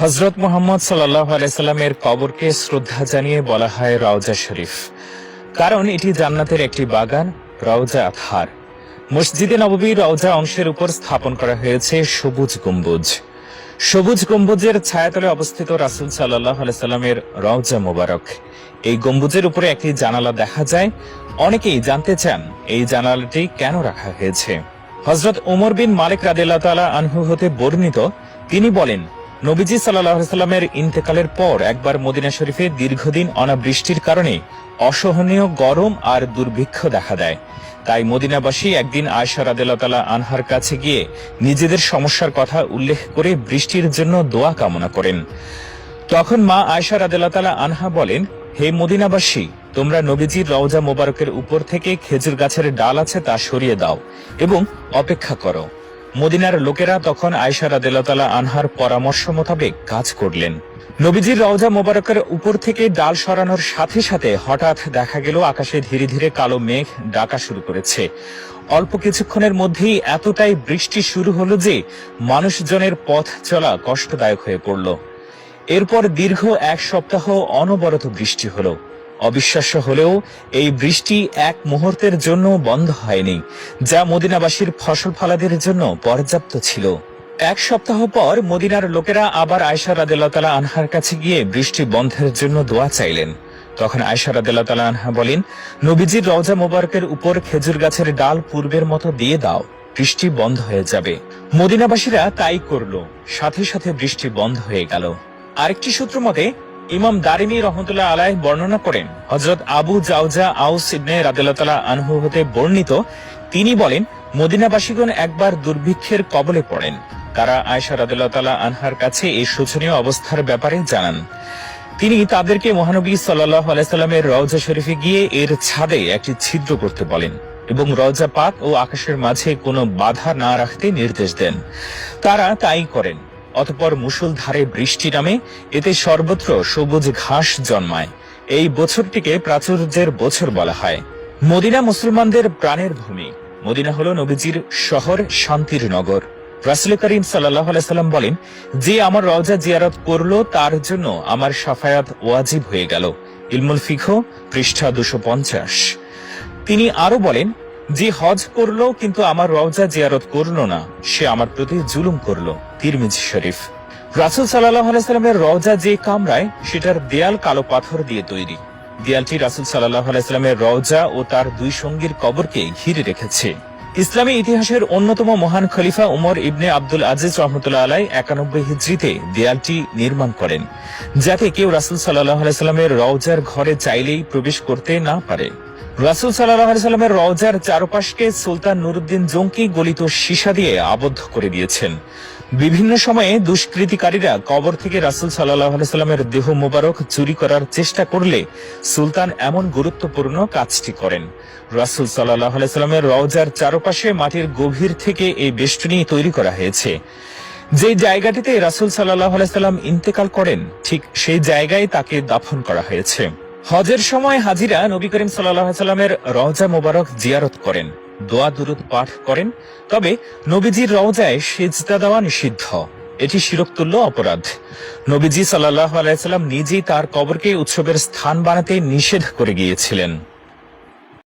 হযরত মুহাম্মদ সাল্লাল্লাহু আলাইহি সাল্লামের কবরকে শ্রদ্ধা জানিয়ে বলা হয় রওজা শরীফ, কারণ এটি জান্নাতের একটি বাগান, রওজা আতহার। মসজিদে নববীর রওজা অংশের উপর স্থাপন করা হয়েছে সবুজ গম্বুজ। সবুজ গম্বুজের ছায়াতলে অবস্থিত রাসূল সাল্লাল্লাহু আলাইহি সাল্লামের রওজা মোবারক। এই গম্বুজের উপরে একটি জানালা দেখা যায়। অনেকেই জানতে চান এই জানালাটি কেন রাখা হয়েছে। হযরত ওমর বিন মালিক রাদিয়াল্লাহু তাআলা আনহু হতে বর্ণিত, তিনি বলেন, নবীজি সাল্লাল্লাহু আলাইহি সাল্লামের ইন্তেকালের পর একবার মদিনা শরীফে দীর্ঘদিন অনাবৃষ্টির কারণে অসহনীয় গরম আর দুর্ভিক্ষ দেখা দেয়। তাই মদিনাবাসী একদিন আয়েশা রাদিয়াল্লাহু তাআলা আনহার কাছে গিয়ে নিজেদের সমস্যার কথা উল্লেখ করে বৃষ্টির জন্য দোয়া কামনা করেন। তখন মা আয়েশা রাদিয়াল্লাহু তাআলা আনহা বলেন, হে মদিনাবাসী, তোমরা নবীজির রওজা মোবারকের উপর থেকে খেজুর গাছের ডাল আছে তা সরিয়ে দাও এবং অপেক্ষা করো। মদিনার লোকেরা তখন আয়েশা রাদিয়াল্লাহু তাআলা আনহার পরামর্শ মোতাবেক কাজ করলেন। নবীজির রওজা মোবারকের উপর থেকে ডাল সরানোর সাথে সাথে হঠাৎ দেখা গেল আকাশে ধীরে ধীরে কালো মেঘ ডাকা শুরু করেছে। অল্প কিছুক্ষণের মধ্যেই এতটাই বৃষ্টি শুরু হলো যে মানুষজনের পথ চলা কষ্টদায়ক হয়ে পড়ল। এরপর দীর্ঘ এক সপ্তাহ অনবরত বৃষ্টি হলো। অবিশ্বাস্য হলেও এই বৃষ্টি এক মুহূর্তের জন্য বন্ধ হয়নি, যা মদিনাবাসীর ফসল ফলাদের জন্য পর্যাপ্ত ছিল। এক সপ্তাহ পর মদিনার লোকেরা আবার আয়েশা রাদিয়াল্লাহু তাআলা আনহার কাছে গিয়ে বৃষ্টি বন্ধের জন্য দোয়া চাইলেন। তখন আয়েশা রাদিয়াল্লাহু তাআলা আনহা বলেন, নবীজির রওজা মোবারকের উপর খেজুর গাছের ডাল পূর্বের মতো দিয়ে দাও, বৃষ্টি বন্ধ হয়ে যাবে। মদিনাবাসীরা তাই করল, সাথে সাথে বৃষ্টি বন্ধ হয়ে গেল। আরেকটি সূত্র মতে ইমাম দারিমি রহমতুল্লাহ আলাইহ বর্ণনা করেন, হযরত আবু জাওজা আউস ইবনে রাদিয়াল্লাহু তাআলা আনহু হতে বর্ণিত, তিনি বলেন, মদিনাবাসীগণ একবার দুর্ভিক্ষের কবলে পড়েন। তারা আয়েশা রাদিয়াল্লাহু তাআলা আনহার কাছে এই শোচনীয় অবস্থার ব্যাপারে জানান। তিনি তাদেরকে মহানবী সাল্লাল্লাহু আলাইহি সাল্লামের রওজা শরীফে গিয়ে এর ছাদে একটি ছিদ্র করতে বলেন এবং রওজা পাক ও আকাশের মাঝে কোনো বাধা না রাখতে নির্দেশ দেন। তারা তাই করেন। অতঃপর মুষলধারে বৃষ্টি নামে, এতে সর্বত্র সবুজ ঘাস জন্মায়। এই বছরটিকে প্রাচুর্যের বছর বলা হয়। মদিনা মুসলমানদের প্রাণের ভূমি। মদিনা হলো নবীজির শহর, শান্তির নগর। রাসূল করিম সাল্লাল্লাহু আলাইহি সাল্লাম বলেন, যে আমার রওজা জিয়ারত করলো তার জন্য আমার শাফায়াত ওয়াজিব হয়ে গেল। ইলমুল ফিকহ, পৃষ্ঠা 250। তিনি আরো বলেন, যে হজ করলো কিন্তু আমার রওজা জিয়ারত করলো না, সে আমার প্রতি জুলুম করলো। তিরমিজি শরীফ। রাসূল সাল্লাল্লাহু আলাইহি সাল্লামের রওজা যে কামরায়, সেটার দেয়াল কালো পাথর দিয়ে তৈরি। দেয়ালটি রাসূল সাল্লাল্লাহু আলাইহি সাল্লামের রওজা ও তার দুই সঙ্গীর কবরকে ঘিরে রেখেছে। ইসলামী ইতিহাসের অন্যতম মহান খলিফা উমর ইবনে আব্দুল আজিজ রহমতুল্লাহ আলাইহ 91 হিজরিতে দেয়ালটি নির্মাণ করেন, যাতে কেউ রাসূল সাল্লাল্লাহু আলাইহি সাল্লামের রওজার ঘরে চাইলেই প্রবেশ করতে না পারে। রাসূল সাল্লাল্লাহু আলাইহি সাল্লামের রওজার চারপাশকে সুলতান নুরউদ্দিন জঙ্কি গলিত সীসা দিয়ে আবদ্ধ করে দিয়েছেন। বিভিন্ন সময়ে দুষ্কৃতিকারীরা কবর থেকে রাসূল সাল্লাল্লাহু আলাইহি সাল্লামের দেহ মোবারক চুরি করার চেষ্টা করলে সুলতান এমন গুরুত্বপূর্ণ কাজটি করেন। রাসূল সাল্লাল্লাহু আলাইহি সাল্লামের রওজার চারপাশে মাটির গভীর থেকে এই বেষ্টনী তৈরি করা হয়েছে। যে জায়গাটিতে রাসূল সাল্লাল্লাহু আলাইহি সাল্লাম ইন্তেকাল করেন, ঠিক সেই জায়গায় তাকে দাফন করা হয়েছে। হজের সময় হাজিরা নবী করিম সাল্লাল্লাহু আলাইহি সাল্লামের রওজা মোবারক জিয়ারত করেন, দোয়া দুরূদ পাঠ করেন। তবে নবীজির রওজায় সিজদা দেওয়া নিষিদ্ধ। এটি শিরকতুল্য অপরাধ। নবীজি সাল্লাল্লাহু আলাইহি সাল্লাম নিজেই তার কবরকে উৎসবের স্থান বানাতে নিষেধ করে গিয়েছিলেন।